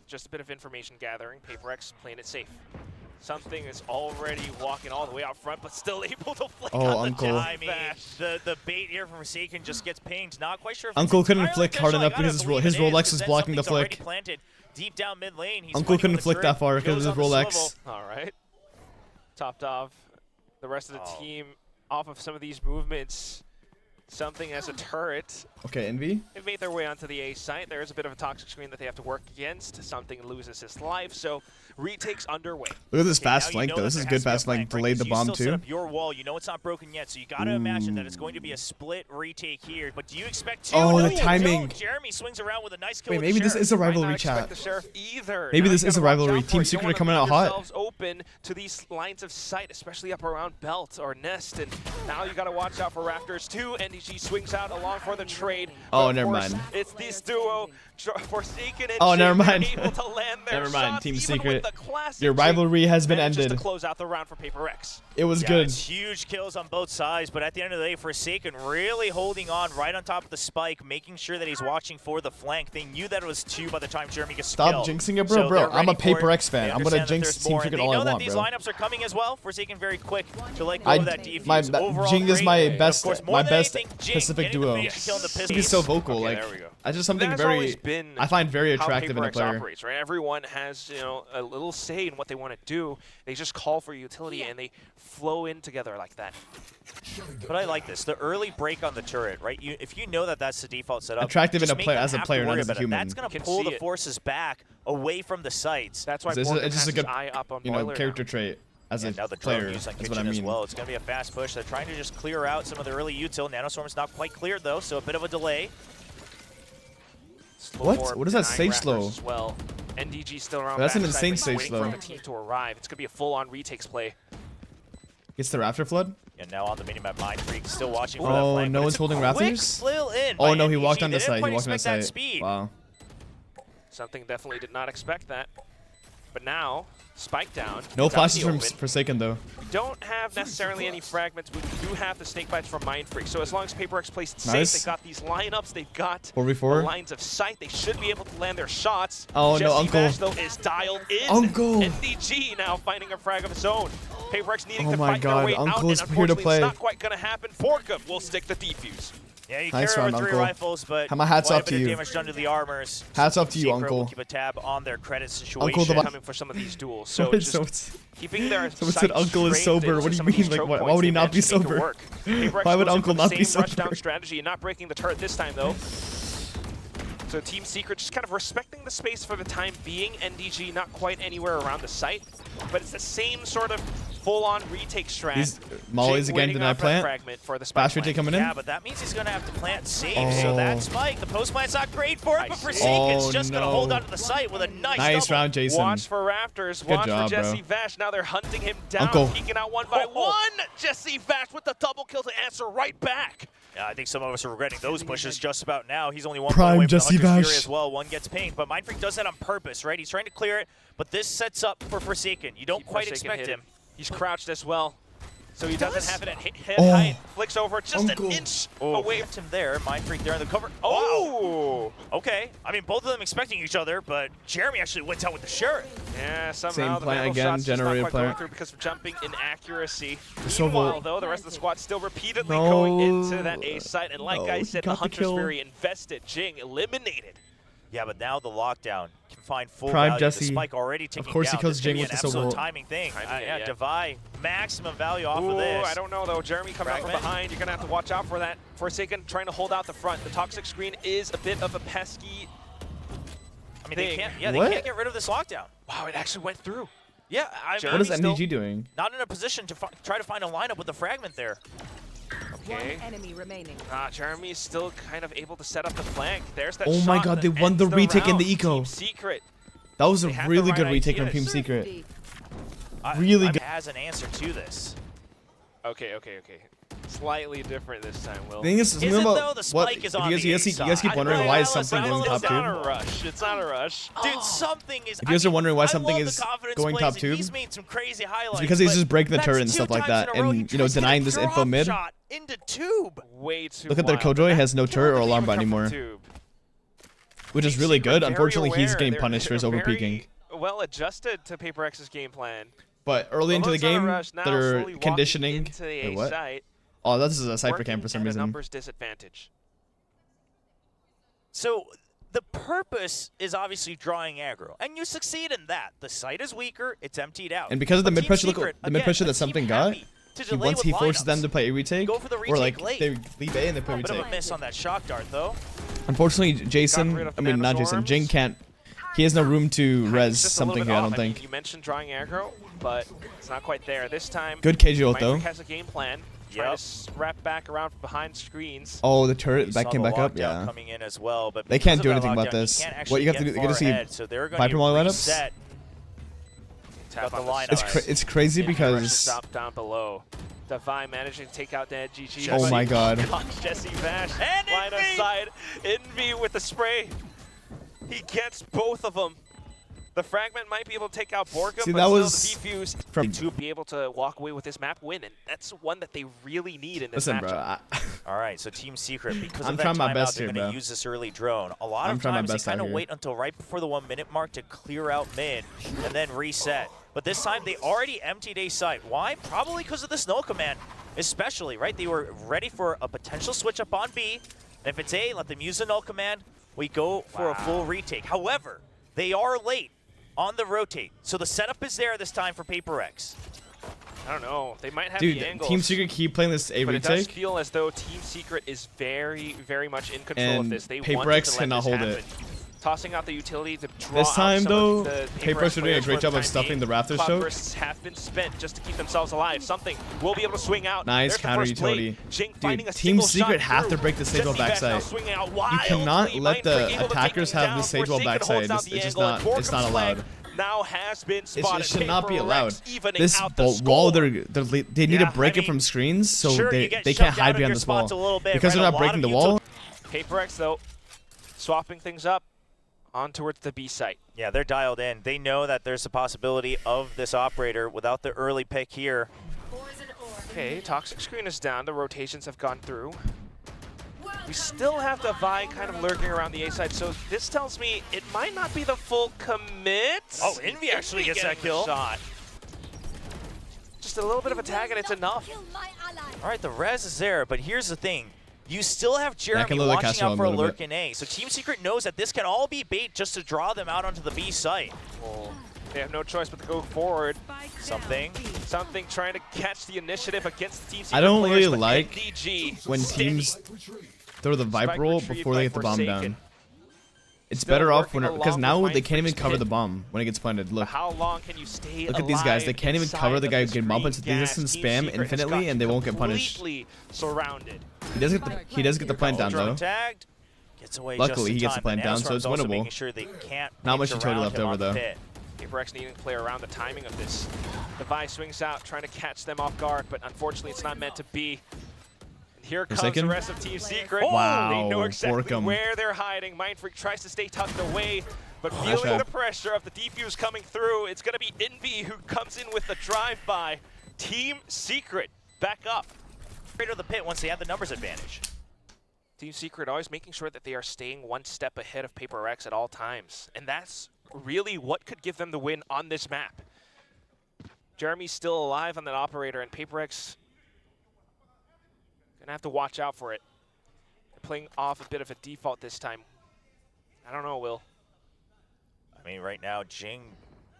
just a bit of information gathering. PRX playing it safe. Something is already walking all the way out front, but still able to flick on Uncle. the I mean, the bait here from Forsaken just gets pinged. Not quite sure if Uncle couldn't entirely flick hard intentional. enough I gotta because believe his it Rolex is, was 'cause blocking the something's already flick. planted deep down mid lane. He's Uncle fighting couldn't on the flick that turret, far because goes of his on the Rolex. swivel. All right. Topped off. The rest of the team off of some of these movements. Something as a turret. Okay, Envy. They've made their way onto the A site. There is a bit of a toxic screen that they have to work against. Something loses his life, so retake's underway. Look at this Okay, fast now you flank know though. that This is there good has to be a fast flank. flank, right? Delayed the 'Cause you bomb still set too. up your wall. You know it's not broken yet, so you got to imagine that it's going to be a split retake here. But do you expect two? Oh, No, the you timing. don't. Jeremy swings around with a nice kill. Wait, with the maybe this Sheriff. is a Might rivalry not expect chat. the Sheriff either. Maybe Now this you is a gotta watch rivalry. out for Team it. You Secret don't wanna coming leave out hot. yourselves open to these lines of sight, especially up around Belt or Nest. And now you got to watch out for Raptors too. NDG swings out along for the trade. Oh, But of never course, mind. It's this duo, Forsaken and Oh, never Jin, mind. able to land their Never mind, shots, Team even Secret. with the classic Your rivalry has been manages ended. to close out the round for PRX. It was Yeah, good. it's huge kills on both sides, but at the end of the day, Forsaken really holding on right on top of the spike, making sure that he's watching for the flank. They knew that it was two by the time Jeremy gets Stop killed. jinxing it, bro. So bro, they're I'm a ready for it. PRX fan. They I'm gonna understand that jinx there's Team more, Secret and all they I know that want, these bro. lineups are coming as well. Forsaken very quick to let go of that defuse. Overall, Jing is great. my And of best, course, more than anything, Jing Pacific getting the duo. major kill in the pistol. He's so vocal. Okay, like, there we go. I just something That's very. always been I find very how attractive in a PRX player. operates, right? Everyone has, you know, a little say in what they want to do. They just call for utility and they flow in together like that. But I like this. The early break on the turret, right? If you know that that's the default setup, Attractive in just a make player them as a have to player, not worry as a about it. human. That's going to Can pull see the it. forces back away from the sites. That's why This is- Borgen it's just has a good, his eye up on you know, Boiler character now. trait as a And now the drone player. use on That's Kitchen what I as mean. well. It's going to be a fast push. They're trying to just clear out some of the early util. Nanostorm's not quite cleared though, so a bit of a delay. What? Slow What does that denying say Raptors slow? As well. NDG still around. That's an backside, insane but he's say waiting slow. for the team to arrive. It's gonna be a full-on retakes play. Gets the Raptor Flood? And now on the minimap, Mind Freak still watching for that Oh, flank. no but one's it's a holding quick Raptors? flail in Oh by no, he NDG. walked on They the didn't site. He quite walked on the expect that site. speed. Wow. Something definitely did not expect that. But now, spike down. No it's out in flashes the from open. Forsaken though. We don't have necessarily any fragments, but we do have the snake bites from Mind Freak. So as long as PRX plays it Nice. safe, they've got these lineups, they've got 4v4. the lines of sight. They should be able to land their shots. Oh, no, Jesse Uncle. Vash, though, is dialed in. Uncle. NDG now finding a frag of his own. PRX needing Oh to my fight God, their way Uncle out, is and here to unfortunately play. it's not quite going to happen. Forkum will stick the defuse. Yeah, you Nice carry round, over 3 Uncle. rifles, but My hats quite a off to bit of you. damage done to the armors. Hats off to you, Secret Uncle. will keep a tab on their credit situation. Uncle the- Coming for some of these duels. So Someone- just someone- keeping their someone said sights Uncle is straight sober. into What do you some of mean? these Like, choke why points would he they not be managed to make it sober? work. PRX Why would goes in Uncle for the not be same rushdown sober? strategy and not breaking the turret this time though. So Team Secret just kind of respecting the space for the time being. NDG not quite anywhere around the site, but it's the same sort of full-on retake strat. He's Molly's Jing again waiting denied off that plant. fragment for the spike Fast retake plant. coming in. Yeah, but that means he's going to have to plant safe. Oh. So that spike, the post plant's not great for it, I but see. Forsaken's Oh, just going to no. hold on to the site with a nice Nice double. round, Jason. Watch for Raptors. Good Watch job, for Jesse bro. Vash. Now they're hunting him down, Uncle. peeking out one by one. Jesse Vash with the double kill to answer right back. Yeah, I think some of us are regretting those pushes just about now. He's only one Prime point away from Jesse the Hunter's Vash. Fury as well. One gets pinged, but Mind Freak does that on purpose, right? He's trying to clear it, but this sets up for Forsaken. You don't Keep quite Forsaken expect hidden. him. He's crouched as well, so he doesn't have it at head Oh. height. Flicks over just Uncle. an inch Oh, away. kept him there. Mind Freak there in the cover. Oh! Wow. Okay. I mean, both of them expecting each other, but Jeremy actually went out with the Sheriff. Yeah, somehow Same the plant vandal again, shot's just not generated quite going plant. through because of jumping inaccuracy. So Meanwhile, vote. though, the rest of the squad still repeatedly No. going into that A site, and like No, I he said, got the the Hunter's kill. Fury invested. Jing eliminated. Yeah, but now the lockdown can find full Prime value. Jesse. The spike already ticking course he down. kills This could Jing be with an the silver absolute ult. timing thing. Timing, Yeah, yeah. Divide maximum value off of Ooh, this. I don't know though. Jeremy coming out from Fragment. behind. You're gonna have to watch out for that. Forsaken trying to hold out the front. The toxic screen is a bit of a pesky. I mean, they thing. can't. Yeah, they What? can't get rid of this lockdown. Wow, it actually went through. Yeah, I mean, What is Jeremy's NDG doing? not in a position to try to find a lineup with the fragment there. Okay. One enemy remaining. Jeremy is still kind of able to set up the flank. There's that Oh my shot God, that they won ends the retake and round. the eco. Team Secret. That was a They have the really right good retake from ideas. Team Secret. Deep. Really good. Has an answer to this. Okay. Slightly different this time, Will. The thing is, Is it remember though? The spike is on you the guys, A you guys keep side. wondering I why know, is something Alice, going I top love It's not a two? rush. It's not a rush. Dude, something is. If you guys are wondering why I something love is the confidence going plays, top and two, he's made some crazy highlights. It's because he's but just breaking the that's turret and 2 stuff like times in that, a row. and, He you know, tries to denying get this a info drop mid. shot into tube. Way too Look at their wild. Killjoy has no Kill turret or doesn't alarm even bot come from anymore. tube. which is Team really Secret good. very Unfortunately, he's aware. getting They're punished for his very overpeaking. well adjusted to Paper X's game plan. But early into Although the it's not a game, rush, now they're slowly walking conditioning. into the Wait, A what? site, Oh, this is a Cypher working camp for some at a reason. numbers disadvantage. So the purpose is obviously drawing aggro, and you succeed in that. The site is weaker, it's emptied out. And because of the But mid Team pressure, Secret, the mid again, pressure a that team something got, happy to delay once with he forces lineups. them to play a retake, Go for the or like retake late. they leave A and they play Bit of a retake. miss on that shock dart, though. Unfortunately, Got Jason, rid of I mean not Jason, Nanostorms. Jing can't. He has no room to Timing's res just a little something bit here. I off. don't mean, think. you mentioned drawing aggro, but it's not quite there. This time, Good KG ult though. Mindfreak has a game plan. Trying to wrap back around behind screens. Oh, the turret You that saw came the back up. lockdown Yeah. coming in as well, but They because can't of do that anything about lockdown, this. You can't What, actually you have to get do- you gotta far see ahead, so they're going Viper to Molly lineups? reset. Tap the on lineup. side. It's crazy And pressure because. stop down below. Devi managing to take out that GG. Oh but my he God. got Jesse Vash. And Line of Envy! sight. Envy with the spray. He gets both of them. The fragment might be able to take out Borkum, See, but that still was the defuse from- to be able to walk away with this map win, and that's one that they really need in this Listen, matchup. bro. All right, so Team Secret, because I'm of that trying my timeout, best they're here, going to bro. use this early drone. A lot I'm of trying my times they best out kind of here. wait until right before the 1 minute mark to clear out mid and then reset. But this time they already emptied A site. Why? Probably because of the snow command, especially, right? They were ready for a potential switch up on B. And if it's A, let them use the null command. We go for a full retake. However, they are late on the rotate. So the setup is there this time for Paper X. I don't know. They might have Dude, the angles. Team Secret keep playing this A But it does retake, feel as though Team Secret is very, very much in control of and this. They Paper wanted X to let cannot this hold happen. it. Tossing out the utility to draw This out time, some though, of the Paper X are doing a players great for job the of time stuffing being. the Raptors Cloud choke. bursts have been spent just to keep themselves alive. Something will be able to swing out. Nice There's the counter first plate. utility. Jing Dude, finding a Team single Secret shot have through. to break the stage wall Jesse Vash now backside. swinging out You wildly. cannot let the Mindfreak able to take attackers him have down. the stage wall Forsaken holds backside. down It's the just angle, not. and It's not Borkum's allowed. flag now has been It spotted. should not be Paper allowed. Rex evening This out the wall, score. they need to break it from screens, so sure, you they get can't shoved out hide of behind your this wall. spots a little bit, Because right? they're A not lot breaking the of wall. Paper X, though, swapping things up on towards the B site. Yeah, they're dialed in. They know that there's a possibility of this operator without the early pick here. Okay, Toxic Screen is down. The rotations have gone through. We still have the Vi kind of lurking around the A side, so this tells me it might not be the full commit. Oh, Envy actually gets that getting the kill. shot. Just a little bit of a tag and it's enough. All right, the res is there, but here's the thing. You still have can Jeremy lower the watching castle out a for a little lurk in A. So Team Secret knows that this can all be bait just to draw them out onto the B site. Well, they have no choice but to go forward. Something. Something trying to catch the initiative against the Team Secret I don't players, really but like NDG when steady. teams throw the Spike Viper roll retrieved before by they get the bomb Forsaken. down. It's Still better off working when because along now with they can't even Mindfreak's cover the pit. bomb when it gets planted. But Look, how long can you stay look at these guys. They alive can't even cover the inside guy of who can this bump into green the gas? distance Team spam Secret has infinitely, got and they won't get punished. completely surrounded. He does get the plant down Drone though. tagged. Gets away Luckily, just in he gets the time, plant but down, so Nanostorm's it's also winnable. making sure they can't Not much pinch utility around left him over, on the though. pit. Paper X needing to play around the timing of this. Devi swings out, trying to catch them off guard, but unfortunately it's not meant to be. And here comes Forsaken? the rest of Team Secret. Wow, They know exactly Borkum. where they're hiding. Mindfreak tries to stay tucked away, but Flash feeling out. the pressure of the defuse coming through, it's going to be Envy who comes in with the drive-by. Team Secret back up. Straight to the pit once they have the numbers advantage. Team Secret always making sure that they are staying one step ahead of Paper X at all times. And that's really what could give them the win on this map. Jeremy's still alive on that operator, and Paper X gonna have to watch out for it. They're playing off a bit of a default this time. I don't know, Will. I mean, right now, Jing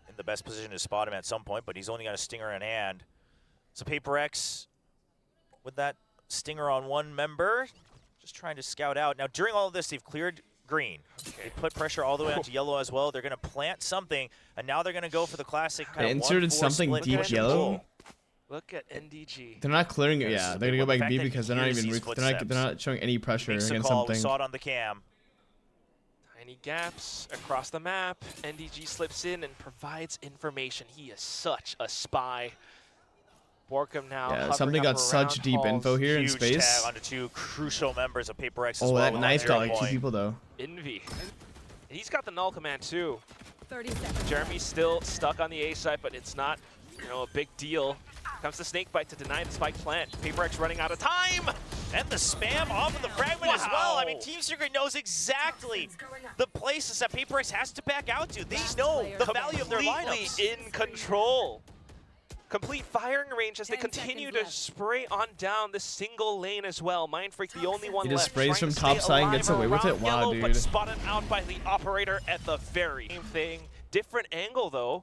in the best position to spot him at some point, but he's only got a stinger in hand. So Paper X with that stinger on one member, just trying to scout out. Now, during all of this, they've cleared green. They put pressure all the way onto yellow as well. They're going to plant something, and now they're going to go for the classic kind They of inserted 1-4 something split deep push and yellow. pull. Look at NDG. They're not clearing it. Yes, Yeah, the they're gonna go back fact B that he because they're not hears even these they're footsteps. not showing any pressure Makes the against call. We something. saw it on the cam. Tiny gaps across the map. NDG slips in and provides information. He is such a spy. Borkum now. Yeah, hovering something up got such around deep Halls. info here in Huge space. tag onto two crucial members of Paper X as Oh, well. that with knife got like 2 point. people though. Envy. He's got the null command too. 30 seconds. Jeremy's still stuck on the A side, but it's not, a big deal. comes the snake bite to deny the spike plant. PRX running out of time. And the spam off of the fragment as well. I mean, Team Secret knows exactly the places that PRX has to back out to. They know the value of their lineups. Completely in control. Complete firing range as they continue to spray on down the single lane as well. Mindfreak, the only one He just left. sprays trying from to top stay side and alive gets away with around it. Wow, yellow, dude. But spotted out by the operator at the very same thing. Different angle though.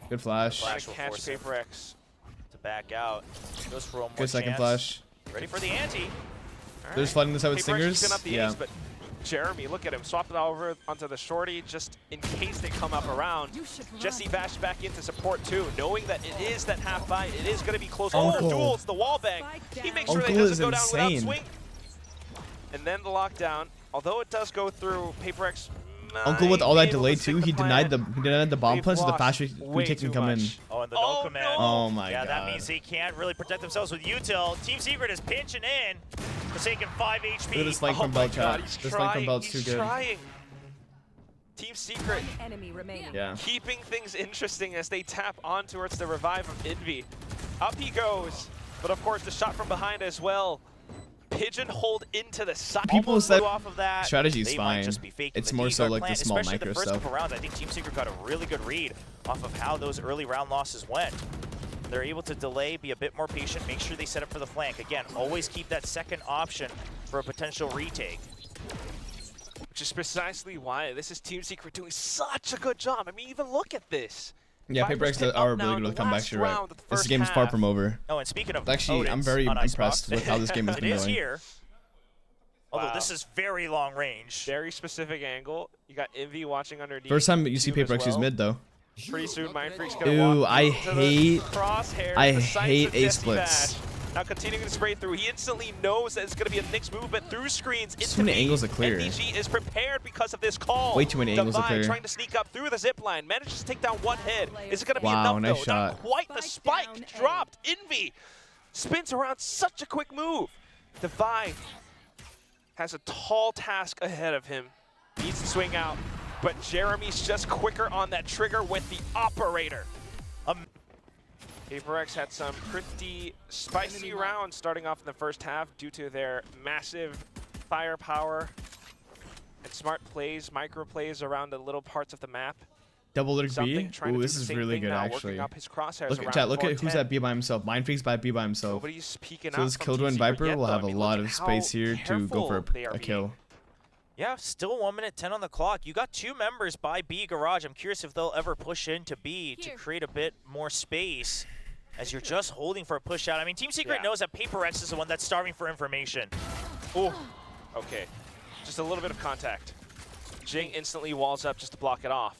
Good flash. Flash. Trying to catch PRX. To back out. Goes for one more Good second chance. flash. Ready for the ante. They're just flooding this out with PRX stingers. picking up the Yeah. ace, but Jeremy, look at him, swap it over onto the shorty just in case they come up around. Jesse Vash back into support too, knowing that it is that half buy, it is going to be close. Uncle. Oh, duels, the wall bang. He makes sure that he Uncle doesn't go is down without insane. swing. And then the lockdown, although it does go through, PRX Uncle with all that delay too, he denied the bomb They've plunch so the lost faster way retake can too come in. much. Oh, and the Oh, no command. no. Oh my Yeah, god. that means they can't really protect themselves with util. Team Secret is pinching in. Forsaken 5 HP. Look at this flank Oh from my Belt God, chat. he's This flank from trying, Belt's too he's good. trying. Team Secret Enemy remaining. Yeah. keeping things interesting as they tap on towards the revive of Envy. Up he goes, but of course the shot from behind as well. Pigeonholed into the side. People Almost said flew off of that. strategy's They might fine. just be faking It's the more so D-guard like the plant, small especially micro the first stuff. couple rounds. I think Team Secret got a really good read off of how those early round losses went. They're able to delay, be a bit more patient, make sure they set up for the flank. Again, always keep that second option for a potential retake. Which is precisely why this is Team Secret doing such a good job. I mean, even look at this. Yeah, Vipers PRX take are up now really in good the with comebacks. last You're right. round of the This first game's far half. from over. Oh, and speaking of Actually, I'm Odin's very on impressed Icebox, with how this game has it been is going. here. Although Wow. this is very long range. Very specific angle. You got Envy watching underneath. First time you see Cube as PRX use well. mid though. Pretty soon, Mindfreak's gonna Ooh, walk I into the hate- crosshairs, I the sights hate of A Jesse splits. Vash. Now continuing to spray through, he instantly knows that it's going to be a Knicks movement through screens into Too many B. angles to clear. NDG is prepared because of this call. Way too many angles to Divide clear. trying to sneak up through the zip line, manages to take down one head. Is it going to be Wow, enough nice though? shot. Not quite the Spike spike down A. dropped. Envy spins around such a quick move. Divide has a tall task ahead of him. Needs to swing out, but Jeremy's just quicker on that trigger with the operator. PRX had some pretty spicy rounds starting off in the first half due to their massive firepower and smart plays, micro plays around the little parts of the map. Double lurk B. Something trying to Ooh, do this the is same really thing good now, actually. working up his crosshairs Look around at chat. Look at who's 410. at B by himself. Mindfreak's by B by himself. Nobody's peeking So out this from Killjoy Team and Secret Viper yet, will though. have I a mean, lot look of at how space here to go for careful they are a being. kill. Yeah, still 1 minute 10 on the clock. You got 2 members by B Garage. I'm curious if they'll ever push into B to create a bit more space as you're just holding for a push out. I mean, Team Secret Yeah. knows that PRX is the one that's starving for information. Oh, okay. Just a little bit of contact. Jing instantly walls up just to block it off.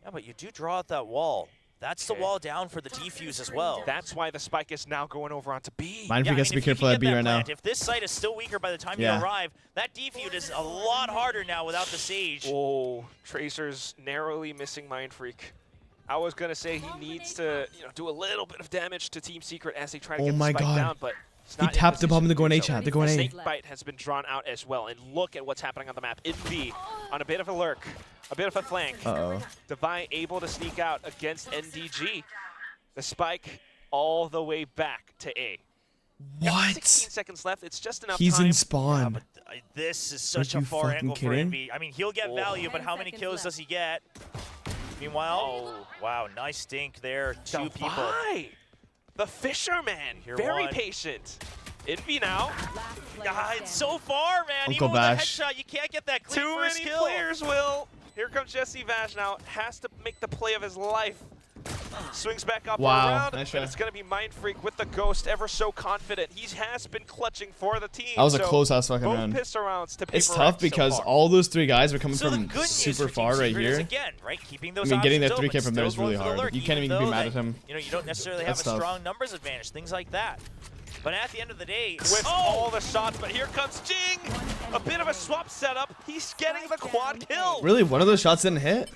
Yeah, but you do draw out that wall. That's the Okay. wall down for the defuse as well. That's why the spike is now going over onto B. Mindfreak has to be if you careful can at get B right now. plant, if this site is still weaker by the time Yeah. you arrive, that defuse is a lot harder now without the Sage. Oh, Tracer's narrowly missing Mindfreak. I was gonna say he needs to, do a little bit of damage to Team Secret as they try to Oh get the my spike God. down, but it's He not in tapped the bomb position to go in do A so. chat. They're going A. Snake Bite has been drawn out as well, and look at what's happening on the map. In B, on a bit of a lurk, a bit of a flank. Uh-oh. Divine able to sneak out against NDG. The spike all the way back to A. Got 16 What? seconds left. It's just enough He's time. in Yeah, spawn. but this is such Are a you far fucking angle for kidding? Envy. I mean, he'll get Oh. value, but 10 how many seconds kills left. does he get? Meanwhile, Oh. wow, nice dink there. Two people. Divine, the fisherman, Here very one. patient. Envy now. Last player God, it's standing. so far, man. Uncle Even with Bash. a headshot, you can't get that clean Too first many kill. players will. Here comes Jesse Vash now. Has to make the play of his life. Swings back up Wow, around, nice and try. it's going to be Mindfreak with the Ghost, ever so confident. He has been clutching for the team. That was a so close ass fucking both round. pistol rounds to It's PRX tough so because far. all those 3 guys are coming So the from good news super for far Team right Secret is, here. again, right, keeping I those mean, getting that options 3K open, from there is still really going for the hard. lurk, You can't even though be mad that, at him. You don't necessarily have That's a tough. strong numbers advantage, things like that. But at the end of the day, with all the shots, but here comes Jing. A bit of a swap setup. He's getting the quad kill. Really? One of those shots didn't hit?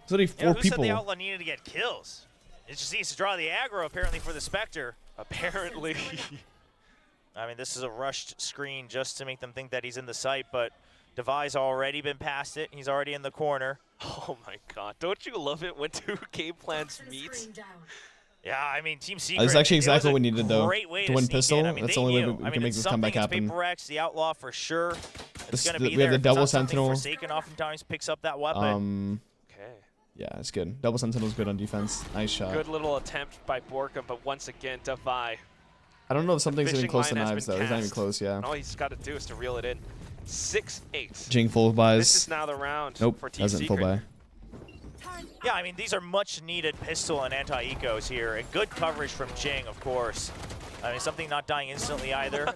There's only 4 who people. said the Outlaw needed to get kills? It just needs to draw the aggro, apparently, for the Spectre. Apparently. I mean, this is a rushed screen just to make them think that he's in the site, but Devi's already been past it. He's already in the corner. Oh my god. Don't you love it when 2 game plans meet? Yeah, I mean, Team Secret. That's actually it was exactly a what we needed, though, great way to win sneak pistol. in. I mean, That's they the only way knew. we I can mean, make it's this something, comeback it's happen. PRX, the Outlaw for sure. It's going to be We there. have the If it's not double something, sentinel. Forsaken oftentimes picks up that weapon. Okay. Yeah, it's good. Double sentinel's good on defense. Nice shot. Good little attempt by Borkum, but once again, Devi. I don't know if something's getting Fishing close to line has knives, been though. He's not even cast. close, yeah. And all he's got to do is to reel it in. 6-8. Jing full buys. This is now the round Nope, for Team doesn't full Secret. buy. Yeah, I mean, these are much needed pistol and anti-ecos here, and good coverage from Jing, of course. I mean, something not dying instantly either.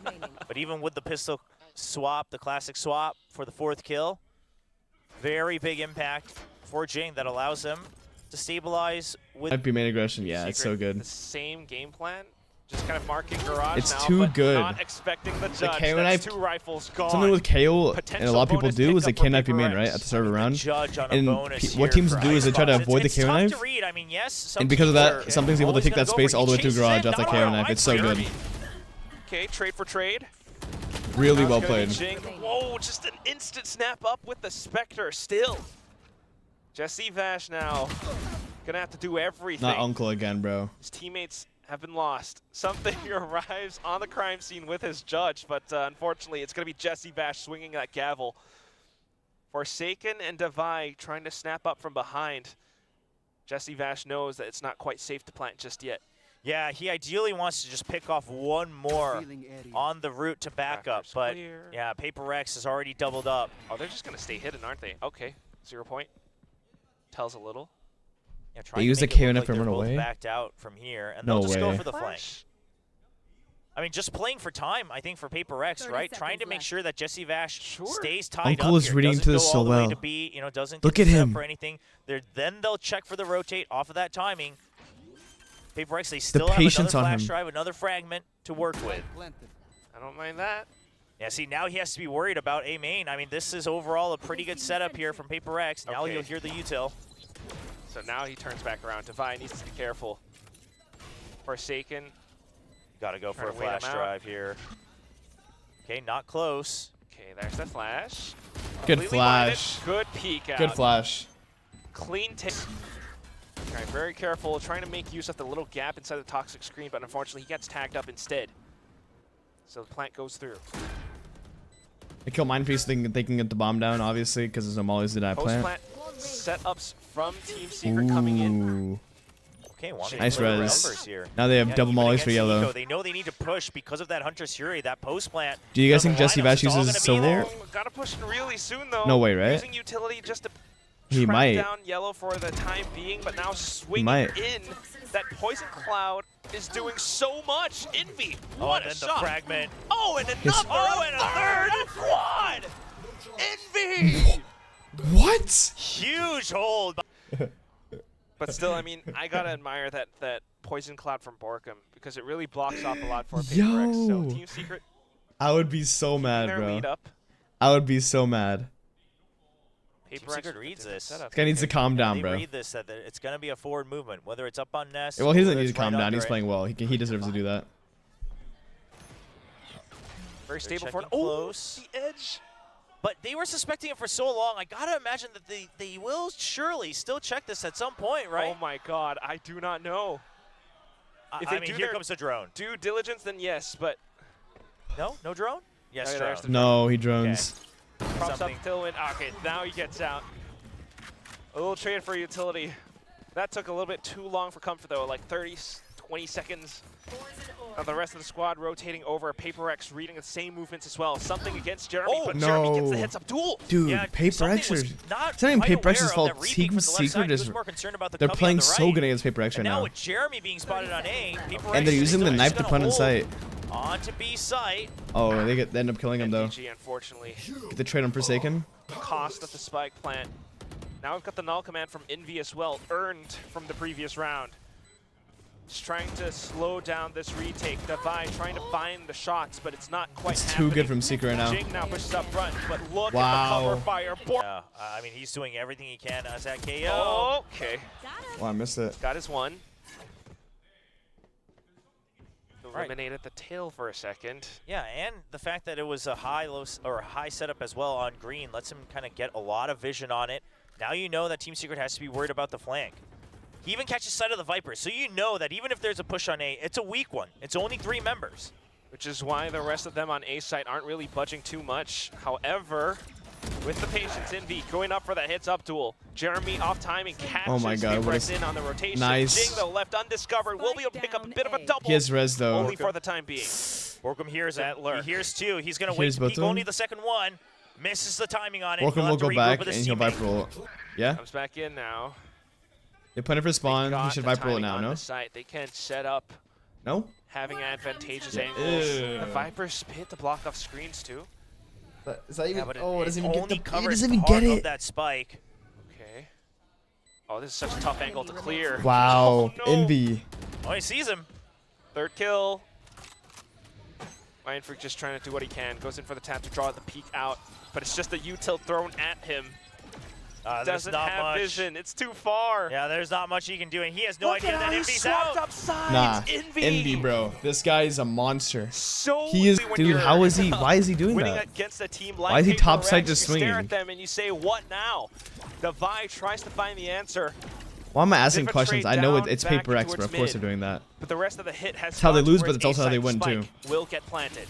But even with the pistol swap, the classic swap for the 4th kill, very big impact for Jing that allows him to stabilize with. Might be main aggression. Yeah, it's so Secret, good. The same game plan, just kind of marking garage It's now, too but good. not expecting the judge. KO That's knife- 2 rifles gone. Something with KO and a Potential lot of people bonus do is they pickup for cannot be main, PRX. right, at the start of a round. Judge on a And bonus what here teams for do is they try to Icebox. avoid the It's KO tough knife. to read. I mean, yes, some And because of teams that, are something's able to always take gonna that go space for it. all the way He through chases garage in, after not KO on knife. a It's so good. Jeremy. Okay, trade for trade. Really Now well it's gonna be played. Jing. Whoa, just an instant snap up with the Spectre still. Jesse Vash now gonna have to do everything. Not Uncle again, bro. His teammates have been lost. Something arrives on the crime scene with his judge, but unfortunately it's gonna be Jesse Vash swinging that gavel. Forsaken and Devi trying to snap up from behind. Jesse Vash knows that it's not quite safe to plant just yet. Yeah, he ideally wants to just pick off one more on the route to backup, Crackers but clear. yeah, PRX is already doubled up. Oh, they're just gonna stay hidden, aren't they? Okay, 0 point. Tells a little. Yeah, trying to use the make it KO look knife like and they're run both away? backed out from here, and No they'll just go way. for the flank. Flash. I mean, just playing for time, I think, for PRX, right? Trying to make left. sure that Jesse Vash Sure. stays tied Uncle up is here. reading Doesn't to go this so all the way well. to B, you know, doesn't Look get at set up him. for anything. Then they'll check for the rotate off of that timing. PRX, they still have patience another on flash him. drive, another fragment to work with. I don't mind that. Yeah, see, now he has to be worried about A main. I mean, this is overall a pretty good setup here from PRX. Now Okay. you'll hear the util. So now he turns back around. Devi needs to be careful. Forsaken. Got to go for a Trying to wait him flash out. drive here. Okay, not close. Okay, there's the flash. Good Completely blinded. flash. Good peek out. Good flash. Clean take. All right, very careful. Trying to make use of the little gap inside the toxic screen, but unfortunately he gets tagged up instead. So the plant goes through. They kill Mind Priest thinking they can get the bomb down, obviously, because there's no mollies to that Post plant. plant setups from Team Secret coming in. Ooh. Okay, wanting Nice to play the res. numbers here. Now they have Yeah, double even mollies for against yellow. Eco, they know they need to push because of that Hunter's Fury, that post plant. Do you guys The think Jesse lineups, Vash it's all uses gonna be there. silver? Oh, gotta push in really soon though. No way, right? Using utility just to He track might. down yellow for the time being, but now swinging might. in. That poison cloud is doing so much. Envy, Oh, what and a then shot! the fragment. Oh, and another! Yes. Oh, and a third! quad! Envy! What? Huge hold. But still, I mean, I gotta admire that poison cloud from Borkum because it really blocks off a lot for PRX. Yo. So Team Secret I would be so keeping mad, their bro. lead up. I would be so mad. Team PRX Secret with reads the this. setup. This guy needs to calm down, They bro. read this, that it's going to be a forward movement, whether it's up on Nest. Well, he doesn't whether need to it's calm right down. under He's it. playing well. He deserves to do that. Very They're stable for checking close. the edge. But they were suspecting it for so long. I got to imagine that they will surely still check this at some point, right? Oh my God, I do not know. If I they mean, do here their comes the drone. due diligence, then yes, but No? No drone? Yes, Okay, drone. there's the No, he drones. props up Something. Tailwind. Okay, now he gets out. A little trade for utility. That took a little bit too long for comfort though, like 20 seconds. Now the rest of the squad rotating over. PRX reading the same movements as well. Something against Jeremy, Oh, but Jeremy gets the no. heads up duel. Dude, Yeah, Paper something X was are... not It's not even quite Paper X's aware of fault. that repeat Team from the left side. Secret He was is... more concerned about the They're cubby on playing the so right. good against Paper X right And now now. with Jeremy being spotted on A, PRX And they're using the is knife to gonna pun in hold sight. On to B site. Oh, they end up killing him, though. NDG, unfortunately, Get the trade on Forsaken. the cost of the spike plant. Now we've got the null command from Envy as well, earned from the previous round. Just trying to slow down this retake. Devi trying to find the shots, but it's not quite It's happening. too good from Secret right now. Jing now pushes up front, but look Wow. at the cover fire. Yeah, I mean, he's doing everything he can as that KO. Okay, Wow, I missed it. got his one. Right. Eliminated the tail for a second. Yeah, and the fact that it was a high setup as well on green lets him kind of get a lot of vision on it. Now you know that Team Secret has to be worried about the flank. He even catches sight of the Viper, so you know that even if there's a push on A, it's a weak one. It's only 3 members. Which is why the rest of them on A site aren't really budging too much. However, with the patience, Envy going up for the heads-up duel. Jeremy off timing catches Oh my God, what in on the rotation. nice. Jing, though, left undiscovered, will be able to pick up a bit of a double. He has res though. Only for the time being. Borkum hears That it. lurk. He hears 2. He's going to Hears wait to both peek of them? only the second one. Misses the timing on it. Borkum He'll will have to go regroup back with and his he'll teammate. Viper roll. Yeah? Comes back in now. They put it for spawn. Got He should the Viper roll it timing now, on no? the site. They can set up No? having advantageous Yeah. angles. Ew. The Vipers hit to block off screens too. Is that Yeah, but oh, it it doesn't even only get the, covers it doesn't even part get of it. that spike. Okay. Oh, this is such a tough angle to clear. Wow. Oh, no. Envy. Oh, he sees him. 3rd kill. Mindfreak just trying to do what he can. Goes in for the tap to draw the peek out. But it's just a util thrown at him. There's Doesn't not have much. vision. It's too far. Yeah, there's not much he can do, and he has no Look idea at that how he Envy's swapped out. up sides. Nah. Envy. bro. This guy is a monster. So He is, easy when dude. you're How is he? Why is he doing winning that? against a team like Why is he top PRX, side just you stare swinging? at them and you say, what now? The Vi tries to find the answer, Why am I asking Different questions? trade I know down, it's back Paper X, towards but of course mid. they're doing that. but the rest of the hit has It's how they gone lose, towards but it's also how they A-side win, spike. too. Will get planted.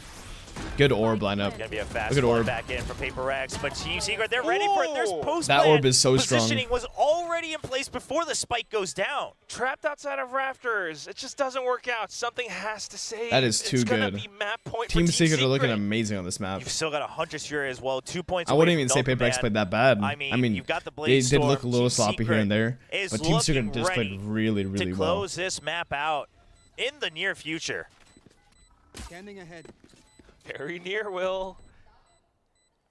Good orb lineup. Gonna be a fast Look at one orb. back in for Paper X, but Team Secret, they're ready for it. There's Ooh. post That orb is so strong. Positioning was already in place before the spike goes down. Trapped outside of rafters. It just doesn't work out. Something has to save. That is too it's gonna good. Be map point Team for Secret are looking amazing on this map. You've still got a Hunter's Fury as well. 2 points I away wouldn't from even say No Paper X Command. played that bad. I mean, you've got the they Blaze did look a Storm. little Team sloppy here and there, is but Team Secret looking just played ready really, really to well. close this map out in the near future. Standing ahead. Very near, Will.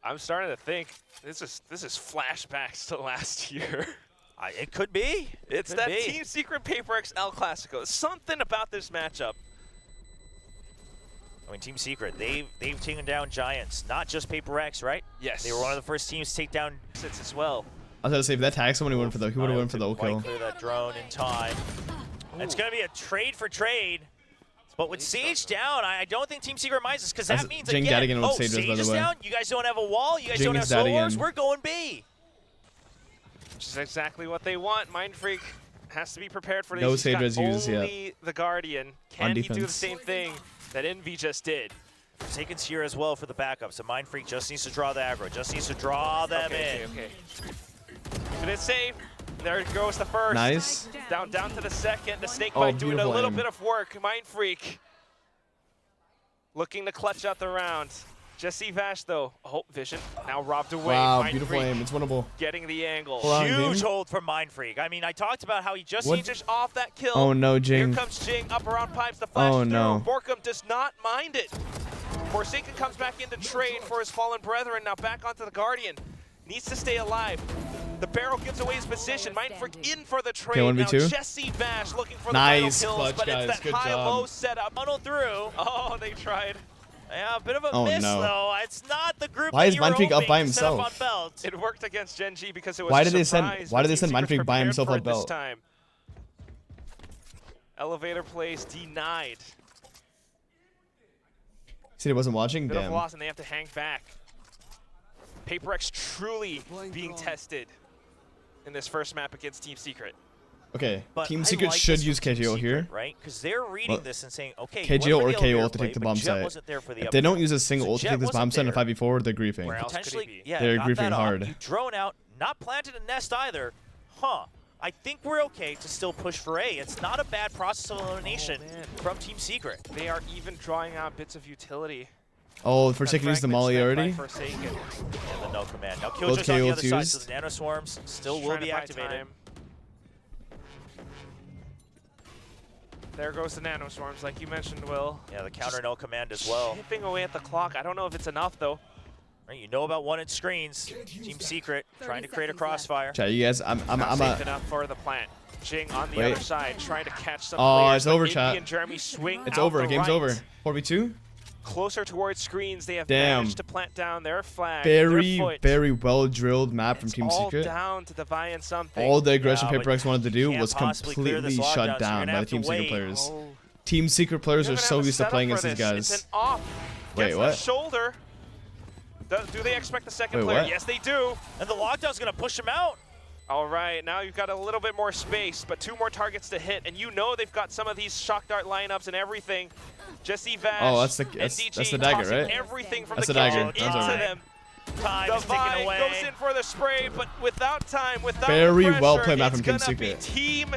I'm starting to think this is flashbacks to last year. It could be. It's Could that be. Team Secret Paper X El Clasico. Something about this matchup. I mean, Team Secret, they've taken down giants, not just Paper X, right? Yes. They were one of the first teams to take down. Sits as well. I was gonna say if that tag someone, he would have won for the O Quite kill. clear that drone in time. It's going to be a trade for trade. But with Sage down, I don't think Team Secret minds this, because that That's means, Jing again, Dadigan with oh, Sage, by the is way. down? You guys don't have a wall? You guys Jing don't have is Soul Dadigan. Wars? We're going B. Which is exactly what they want. Mindfreak has to be prepared for this. No He's got Sage used yet. only the Guardian. Can he do the defense. same thing that Envy just did? Taken's here as well for the backup, so Mindfreak just needs to draw the aggro, just needs to draw them in. Okay. Keeping it safe. There goes the first. Nice. Down to the second. The snake Oh, bite doing a beautiful little aim. bit of work. Mindfreak looking to clutch out the round. Just see Vash though. Oh, vision now robbed away. Wow, Mindfreak beautiful aim. It's winnable. getting the angle. Hold on, Huge game. hold from Mindfreak. I mean, I talked about how he just What? needs Just off that kill. Oh no, Jing. Here comes Jing up around pipes. The flash Oh, through. no. Borkum does not mind it. Forsaken comes back into trade for his fallen brethren. Now back onto the Guardian. Needs to stay alive. The barrel gives away his position. Mindfreak in for the trade. Okay, now 1v2. Jesse Vash looking for Nice the final kills, clutch, but guys. it's that Good high-low job. setup. funnel through. Oh, they tried. Yeah, a bit of a Oh, miss, no. though. It's not the group Why that is you were Mindfreak up by hoping to set up himself? on belt. It worked against Gen G because it was Why a did they send- surprise, why but did they Team send Secret's Mindfreak by prepared himself for up it this belt? time. Elevator plays denied. See, he wasn't watching. Bit of Damn. loss, and they have to hang back. Paper X truly being tested in this first map against Team Secret. Okay, But Team I Secret like should this use from Team KJO Secret, here. right? Because they're reading Well, this and saying, okay, KJO went or for the KO elevator to play, take the but bomb Jet site. wasn't there for the If they upper don't play. use a single So ult to Jet take this wasn't bomb site in there. 5v4, they're griefing. Where else could he Potentially, be? yeah, They're got griefing that off. hard. You drone out, not planted a nest either. Huh. I think we're okay to still push for A. It's not a bad process of elimination man. from Team Secret. They are even drawing out bits of utility. Oh, Forsaken used the Fragment molly spent by already. Forsaken. And the no command. Now Both Killjoy's on the KOs other side, used. so the Nano Swarms still Just will trying to be buy activated. time. There goes the Nano Swarms, like you mentioned, Will. Yeah, the counter no command as well. Chipping away at the clock. I don't know if it's enough, though. Right, you know about one-inch screens. Team Secret trying to create a crossfire. Chat, you guys, I'm Not safe a. enough for the plant. Jing on the Wait. other side, trying to catch some Oh, players. it's but over, Indy chat. and Jeremy swing It's out over. the Game's right. over. 4v2. Closer towards screens, they have Damn. managed to plant down their flag. Very, their foot. very well drilled map from It's Team all Secret. down to divine something. All the aggression Yeah, Paper but X wanted to do can't was possibly clear this completely lockdown, so shut you're down gonna by the have to Team Secret wait. players. Oh. Team Secret players You're are gonna so have a used to setup playing for against these this. guys. It's an off. Wait, Gets what? The shoulder. Do they expect the second Wait, player? what? Yes, they do. And the lockdown's going to push him out. All right, now you've got a little bit more space, but 2 more targets to hit, and you know they've got some of these shock dart lineups and everything. Jesse Vash, Oh, that's NDG the dagger, tossing right? everything from That's the the dagger. kitchen That's into over. them. Time The is ticking Vine away. goes in for the spray, but without time, without Very the pressure, well played, Matt, it's from Team gonna be Secret. team